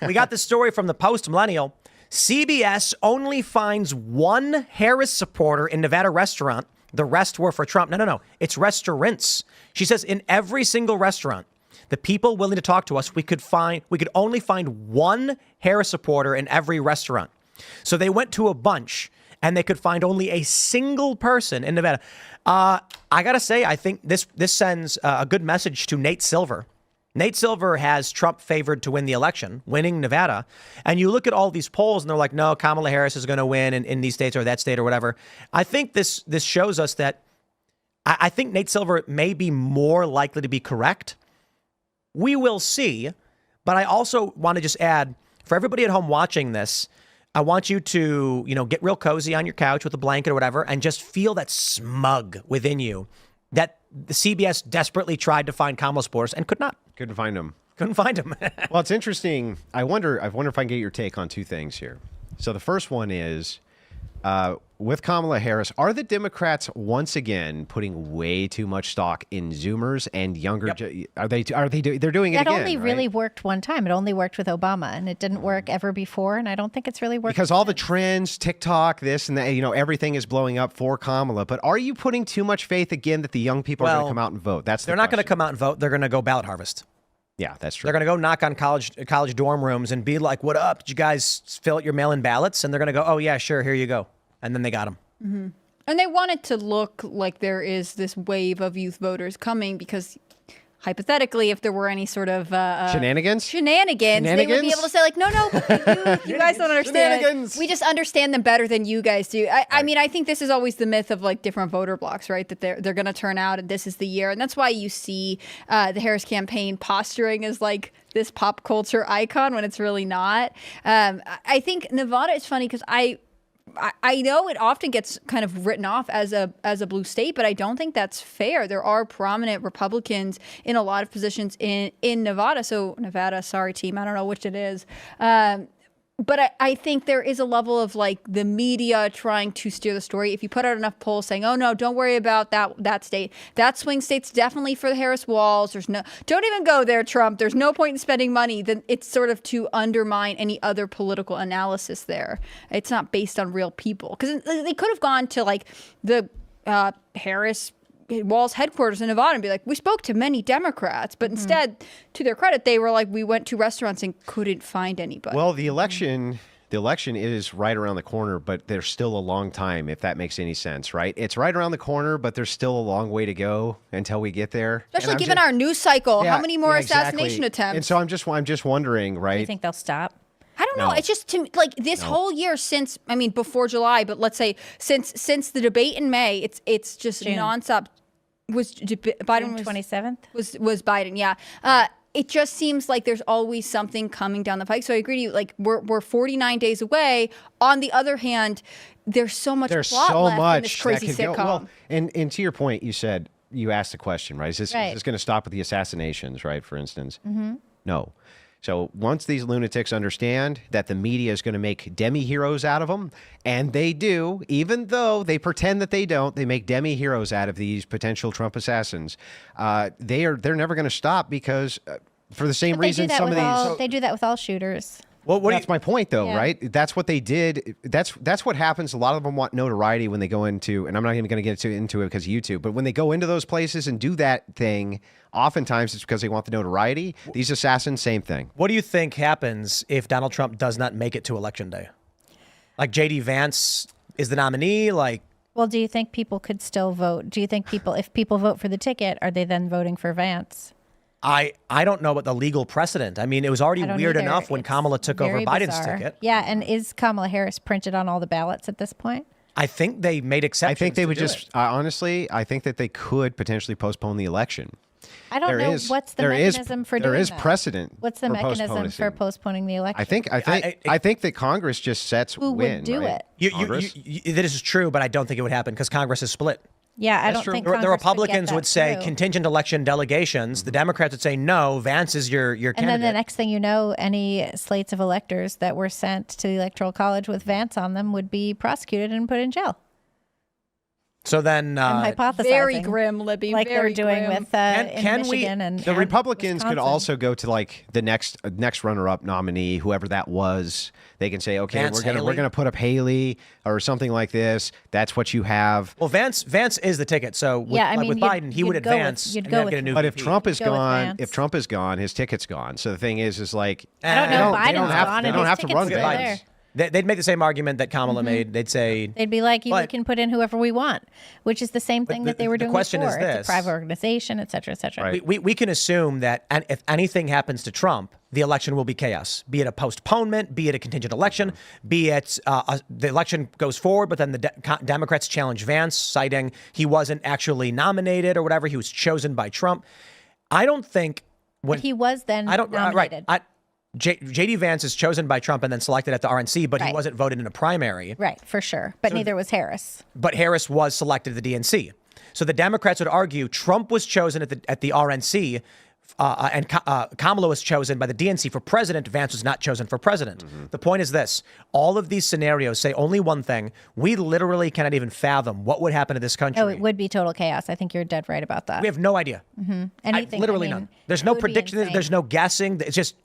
We got the story from the Post Millennial. CBS only finds one Harris supporter in Nevada restaurant. The rest were for Trump. No. It's restaurants. She says in every single restaurant, the people willing to talk to us, we could only find one Harris supporter in every restaurant. So they went to a bunch and they could find only a single person in Nevada. I got to say, I think this sends a good message to Nate Silver. Nate Silver has Trump favored to win the election, winning Nevada. And you look at all these polls and they're like, no, Kamala Harris is going to win in these states or that state or whatever. I think this shows us that I think Nate Silver may be more likely to be correct. We will see. But I also want to just add, for everybody at home watching this, I want you to, get real cozy on your couch with a blanket or whatever and just feel that smug within you that the CBS desperately tried to find Kamala supporters and could not. Couldn't find him. Couldn't find him. Well, it's interesting. I wonder if I can get your take on two things here. So the first one is with Kamala Harris, are the Democrats once again putting way too much stock in Zoomers and younger? Yep. They're doing it again? That only really worked one time. It only worked with Obama, and it didn't work ever before. And I don't think it's really worked because all the trends, TikTok, this and that, everything is blowing up for Kamala. But are you putting too much faith again that the young people are going to come out and vote? They're not going to come out and vote. They're going to go ballot harvest. Yeah, that's true. They're going to go knock on college dorm rooms and be like, what up? Did you guys fill out your mail-in ballots? And they're going to go, oh, yeah, sure. Here you go. And then they got them. Mm-hmm. And they want it to look like there is this wave of youth voters coming because hypothetically, if there were any sort of shenanigans, they would be able to say like, no, you guys don't understand. We just understand them better than you guys do. I mean, I think this is always the myth of like different voter blocks, right? That they're going to turn out and this is the year. And that's why you see the Harris campaign posturing as like this pop culture icon when it's really not. I think Nevada is funny because I know it often gets kind of written off as a blue state, but I don't think that's fair. There are prominent Republicans in a lot of positions in Nevada. So Nevada, sorry team, I don't know which it is. But I think there is a level of like the media trying to steer the story. If you put out enough polls saying, oh no, don't worry about that state. That swing state's definitely for the Harris walls. Don't even go there, Trump. There's no point in spending money. Then it's sort of to undermine any other political analysis there. It's not based on real people. Because they could have gone to like the Harris Walls headquarters in Nevada and be like, we spoke to many Democrats, but instead, to their credit, they were like, we went to restaurants and couldn't find anybody. Well, the election is right around the corner, but there's still a long time, if that makes any sense, right? It's right around the corner, but there's still a long way to go until we get there. Especially given our news cycle, how many more assassination attempts? And so I'm just wondering, right? Do you think they'll stop? I don't know. It's just like this whole year since, before July, but let's say since the debate in May, it's just June. Nonstop. Biden June 27th? Was Biden, yeah. It just seems like there's always something coming down the pike. So I agree to you. Like we're 49 days away. On the other hand, there's so much plot left in this crazy sitcom. Well, and to your point, you asked a question, right? Is this going to stop with the assassinations, right? For instance, no. So once these lunatics understand that the media is going to make demi-heroes out of them, and they do, even though they pretend that they don't, they make demi-heroes out of these potential Trump assassins. They're never going to stop because for the same reason some of these... They do that with all shooters. Well, that's my point, though, right? That's what they did. That's what happens. A lot of them want notoriety when they go into, and I'm not even going to get into it because of YouTube, but when they go into those places and do that thing, oftentimes it's because they want the notoriety. These assassins, same thing. What do you think happens if Donald Trump does not make it to Election Day? Like J.D. Vance is the nominee? Well, do you think people could still vote? Do you think if people vote for the ticket, are they then voting for Vance? I don't know about the legal precedent. I mean, it was already weird enough when Kamala took over Biden's ticket. Yeah, and is Kamala Harris printed on all the ballots at this point? I think they made exceptions. I think they would honestly, I think that they could potentially postpone the election. I don't know what's the mechanism for doing that. There is precedent. What's the mechanism for postponing the election? I think that Congress just sets who would do it. This is true, but I don't think it would happen because Congress is split. Yeah, I don't think Congress the Republicans would say through. Contingent election delegations. The Democrats would say no. Vance is your candidate. And then the next thing you know, any slates of electors that were sent to the Electoral College with Vance on them would be prosecuted and put in jail. So then, I'm hypothesizing. Very grim, Libby. Like very they're doing grim. with in Michigan and the Republicans Wisconsin. could also go to like the next runner-up nominee, whoever that was. They can say, okay, Vance we're gonna put up Haley or something like this. That's what you have. well, Vance is the ticket. So with, Yeah, I mean, with Biden, he would you'd go with- advance you'd and go then with get a new. But if VP. Trump is Go with gone, Vance. his ticket's gone. So the thing is like I don't know. they don't Biden's have, gone they and don't his have to ticket's run still Vance. there. They'd make the same argument that Kamala made. They'd say They'd be like, we But- can put in whoever we want, which is the same thing that they were the doing question is before. It's this. a private organization, et cetera, et cetera. Right. we can assume that if anything happens to Trump, the election will be chaos. Be it a postponement, be it a contingent election, be it the election goes forward, but then the Democrats challenge Vance, citing he wasn't actually nominated or whatever. He was chosen by Trump. I don't think when He was then I don't nominated. right. JD Vance is chosen by Trump and then selected at the RNC, but he Right. wasn't voted in a primary. Right, for sure. But neither was Harris. But Harris was selected at the DNC. So the Democrats would argue Trump was chosen at the RNC, and Kamala was chosen by the DNC for president. Vance was not chosen for president. The point is this: all of these scenarios say only one thing. We literally cannot even fathom what would happen to this country. Oh, it would be total chaos. I think you're dead right about that. We have no idea. Anything, Literally I mean, none. There's it no would be prediction. insane. There's no guessing.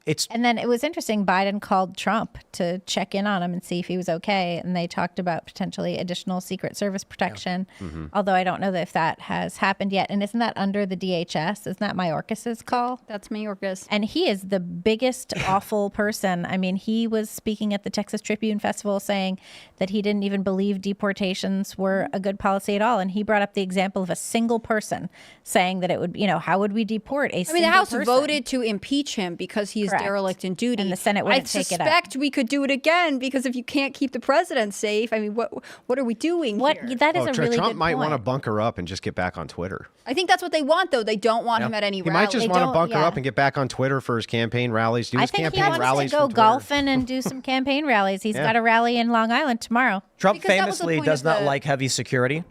It's And then it was interesting. Biden called Trump to check in on him and see if he was okay. And they talked about potentially additional Secret Service protection, although I don't know if that has happened yet. And isn't that under the DHS? Isn't that Mayorkas's call? That's Mayorkas. And he is the biggest awful person. I mean, he was speaking at the Texas Tribune Festival saying that he didn't even believe deportations were a good policy at all. And he brought up the example of a single person saying that it would, how would we deport a I single mean, the House person? voted to impeach him because he's Correct. derelict in duty. And the Senate wouldn't I take it up. suspect we could do it again because if you can't keep the president safe, I mean, what are we doing here? That is a really Trump good might point. want to bunker up and just get back on Twitter. I think that's what they want, though. They don't want him at any He rally. might just They want to don't- bunker yeah. up and get back on Twitter for his campaign rallies. Do I his think he campaign wants rallies to go from Twitter. golfing and do some campaign rallies. He's got a rally in Long Island tomorrow. Trump Because that was the famously point does of not the- like heavy security.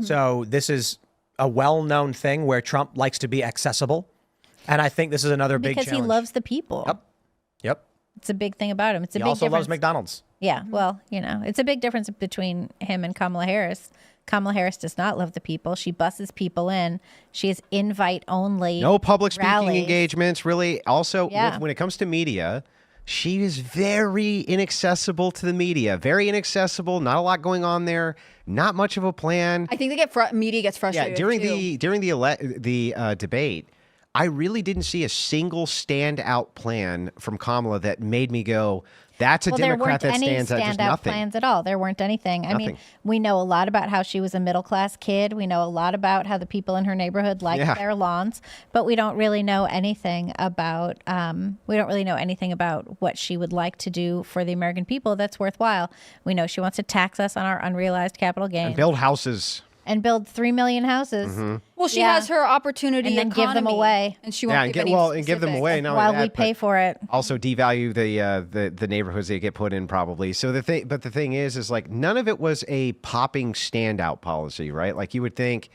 So this is a well-known thing where Trump likes to be accessible. And I think this is another big Because challenge. he loves the people. Yep. It's a big thing about him. It's a He big also difference. loves McDonald's. Yeah, well, it's a big difference between him and Kamala Harris. Kamala Harris does not love the people. She busses people in. She is invite only. No public speaking rallies. engagements, really. Also, Yeah. when it comes to media, she is very inaccessible to the media. Very inaccessible. Not a lot going on there. Not much of a plan. I think media gets frustrated. During the debate, I really didn't see a single standout plan from Kamala that made me go, that's a Well, there Democrat weren't that any stands out. Just standout nothing. plans at all. There weren't anything. I mean, Nothing. we know a lot about how she was a middle class kid. We know a lot about how the people in her neighborhood liked Yeah. their lawns, but we don't really know anything about. What she would like to do for the American people that's worthwhile. We know she wants to tax us on our unrealized capital gains Build houses. and build 3 million houses. Well, she Yeah. has her opportunity And then give them economy, away. and she won't And give give them specifics. away. Not While only we that, pay but for it. also devalue the neighborhoods they get put in probably. So the thing is like none of it was a popping standout policy, right? Like you would think,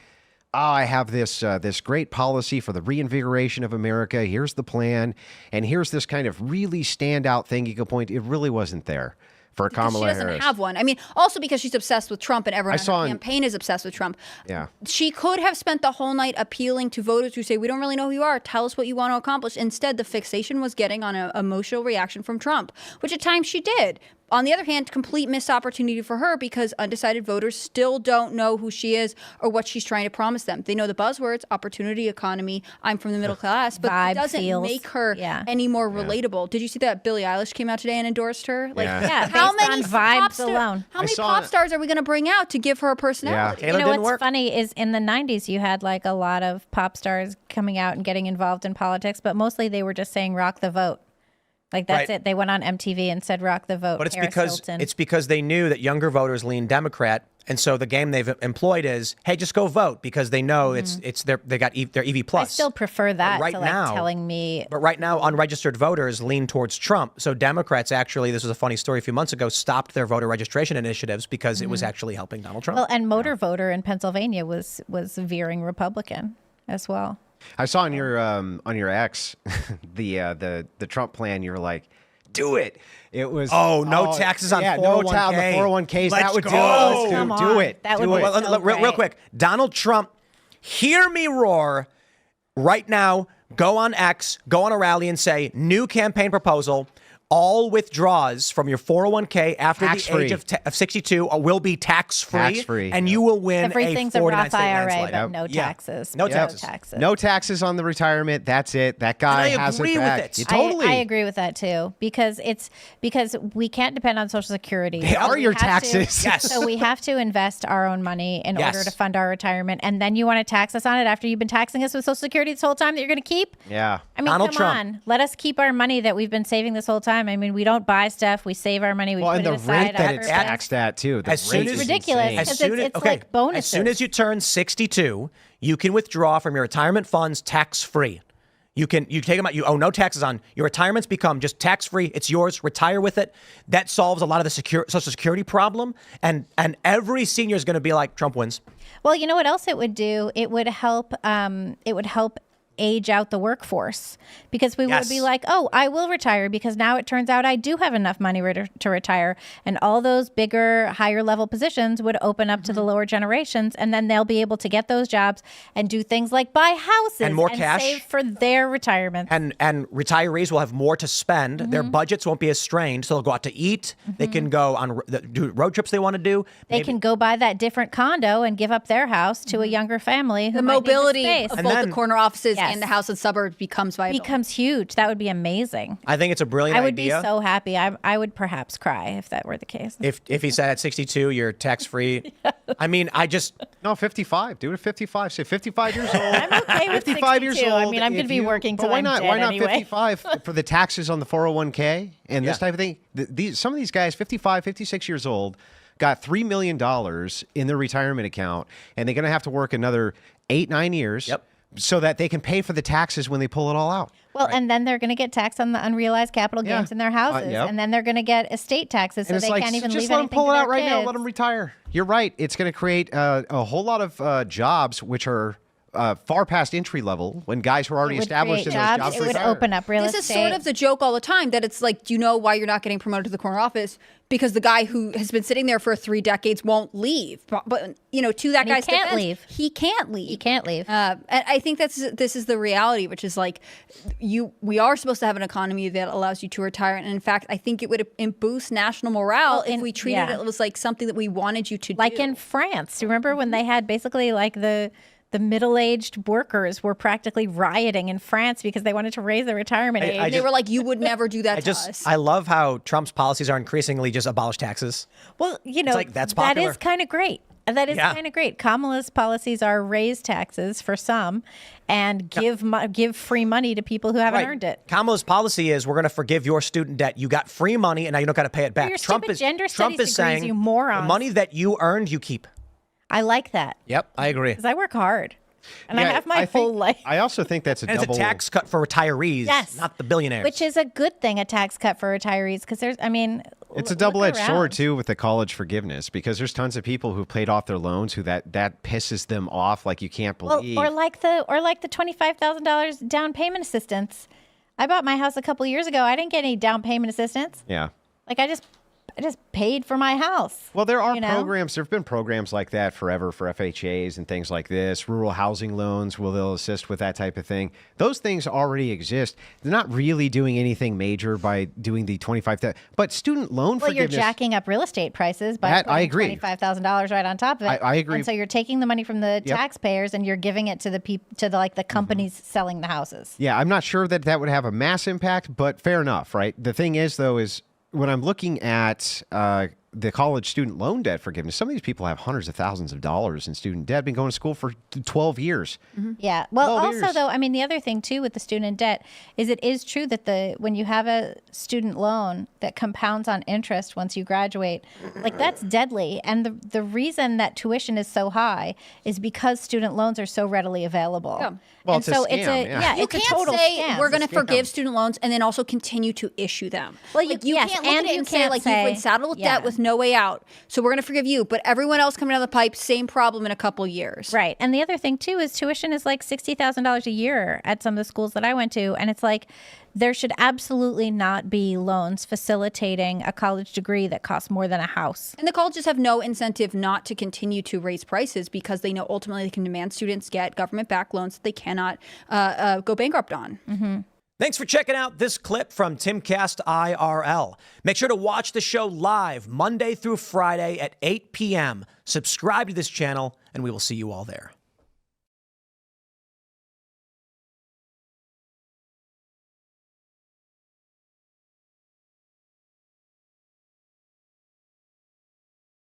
oh, I have this great policy for the reinvigoration of America. Here's the plan, and here's this kind of really standout thing you can point. It really wasn't there for Kamala She doesn't Harris. have one. I mean, also because she's obsessed with Trump and everyone I saw on her in- campaign is obsessed with Trump. Yeah. She could have spent the whole night appealing to voters who say, we don't really know who you are. Tell us what you want to accomplish. Instead, the fixation was getting on an emotional reaction from Trump, which at times she did. On the other hand, complete missed opportunity for her because undecided voters still don't know who she is or what she's trying to promise them. They know the buzzwords, opportunity, economy, I'm from the middle class, but Vibe, it doesn't feels. make her any more relatable. Did you see that Billie Eilish came out today and endorsed her? Like, Yeah. Yeah, based on vibes alone. How I many saw pop it. stars are we going to bring out to give her a personality? Taylor You know didn't what's work. funny is in the 90s you had like a lot of pop stars coming out and getting involved in politics, but mostly they were just saying rock the vote. Like that's Right. it. They went on MTV and said rock the vote. But it's Paris Hilton. because they knew that younger voters lean Democrat, and so the game they've employed is, hey, just go vote because they know they got their EV I plus. still prefer that right to like now- telling me But right now, unregistered voters lean towards Trump. So Democrats actually, this was a funny story a few months ago, stopped their voter registration initiatives because it was actually helping Donald Trump. well, and motor voter in Pennsylvania was veering Republican as well. I saw on your X the Trump plan. You're like, do it. It was no taxes on 401k. No tax on the 401ks. That would go. do it. That do would it. be so great. Real quick, Donald Trump, hear me roar right now. Go on X, go on a rally and say, new campaign proposal. All withdrawals from your 401k after the age of 62 will be tax-free. Tax-free. And you will win Everything's a 49 a Roth state IRA, landslide. but no taxes. No taxes. taxes. No taxes on the retirement. That's it. That guy has it back. With it. Totally. I agree with that too, because we can't depend on Social Security. They are your taxes. Yes. So we have to invest our own money in order to fund our retirement, and then you want to tax us on it after you've been taxing us with Social Security this whole time that you're going to keep? Yeah. I mean, Donald come Trump. on. Let us keep our money that we've been saving this whole time. I mean, we don't buy stuff. We save our money. We put and it the aside. rate that it's taxed at too. As soon as it's ridiculous. It's like bonuses. As soon as you turn 62, you can withdraw from your retirement funds tax-free. You take them out. You owe no taxes on your retirements. Become just tax-free. It's yours. Retire with it. That solves a lot of the Social Security problem. And every senior is going to be like, Trump wins. Well, you know what else it would do? It would help. It would help age out the workforce, because we would be like, oh, I will retire because now it turns out I do have enough money to retire, and all those bigger, higher level positions would open up to the lower generations, and then they'll be able to get those jobs and do things like buy houses and more cash, save for their retirement. And retirees will have more to spend. Their budgets won't be as strained, so they'll go out to eat. They can go on do road trips they want to do. They can go buy that different condo and give up their house to a younger family. The mobility of And both then- the corner offices and the house and suburbs becomes vital. Becomes huge. That would be amazing. I think it's a brilliant I would idea. be so happy. I would perhaps cry if that were the case. If he said at 62 you're tax-free. I mean, No, 55. Do it at 55. Say 55 years old. I'm okay with 55 years 62. old. I mean, I'm going to be working till why I'm not? dead Why not anyway. 55 for the taxes on the 401k and this type of thing? Some of these guys, 55, 56 years old, got $3 million in their retirement account, and they're going to have to work another 8-9 years. So that they can pay for the taxes when they pull it all out. Well, and then they're going to get taxed on the unrealized capital gains in their houses, and then they're going to get estate taxes, so they can't even leave anything to their kids. Just let them pull it out right now. Let them retire. You're right. It's going to create a whole lot of jobs which are far past entry level when guys who are already established in those jobs It would retire. open up real This estate. is sort of the joke all the time that it's like, do you know why you're not getting promoted to the corner office? Because the guy who has been sitting there for 3 decades won't leave. But to that guy's can't defense, leave. he can't leave. He can't leave. And I think this is the reality, which is like, we are supposed to have an economy that allows you to retire. And in fact, I think it would boost national morale if we treated it as like something that we wanted you to do. Like in France. Remember when they had basically like the middle-aged workers were practically rioting in France because they wanted to raise the retirement age. They were like, you would never do that to us. I love how Trump's policies are increasingly just abolish taxes. Well, that's that popular. is kind of great. That is kind of great. Kamala's policies are raise taxes for some and give free money to people who haven't earned it. Kamala's policy is we're going to forgive your student debt. You got free money and now you don't got to pay it back. Your Trump stupid is gender Trump studies is degrees, saying you morons. the money that you earned, you keep. I like that. Yep, I agree. Because I work hard. And I have my whole life. I also think that's a And double. it's a tax cut for retirees, not the billionaires. Which is a good thing, a tax cut for retirees, because it's a double-edged sword too with the college forgiveness, because there's tons of people who paid off their loans who that pisses them off like you can't believe. Or like the $25,000 down payment assistance. I bought my house a couple years ago. I didn't get any down payment assistance. Yeah. Like I just paid for my house. Well, there are programs. There have been programs like that forever for FHAs and things like this. Rural housing loans they'll assist with that type of thing. Those things already exist. They're not really doing anything major by doing the $25,000. But student loan forgiveness. You're jacking up real estate prices by I agree. $25,000 right on top of it. I agree. And so you're taking the money from the taxpayers and you're giving it to the companies selling the houses. Yeah, I'm not sure that would have a mass impact, but fair enough, right? The thing is, though, is when I'm looking at the college student loan debt forgiveness, some of these people have hundreds of thousands of dollars in student debt, been going to school for 12 years. Mm-hmm. Yeah. Well, also, years. though, I mean, the other thing, too, with the student debt is it is true that when you have a student loan that compounds on interest once you graduate, like that's deadly. And the reason that tuition is so high is because student loans are so readily available. Yeah. Well, and it's so a scam, You it's a can't total say scam. we're going to forgive student loans and then also continue to issue them. Well, you yes, can't look and at it you and say can't like say- you've been saddled with debt with no way out. So we're going to forgive you. But everyone else coming down the pipe, same problem in a couple years. Right. And the other thing, too, is tuition is like $60,000 a year at some of the schools that I went to. And it's like there should absolutely not be loans facilitating a college degree that costs more than a house. And the colleges have no incentive not to continue to raise prices because they know ultimately they can demand students get government-backed loans that they cannot go bankrupt on. Mm-hmm. Thanks for checking out this clip from Timcast IRL. Make sure to watch the show live Monday through Friday at 8 p.m. Subscribe to this channel, and we will see you all there.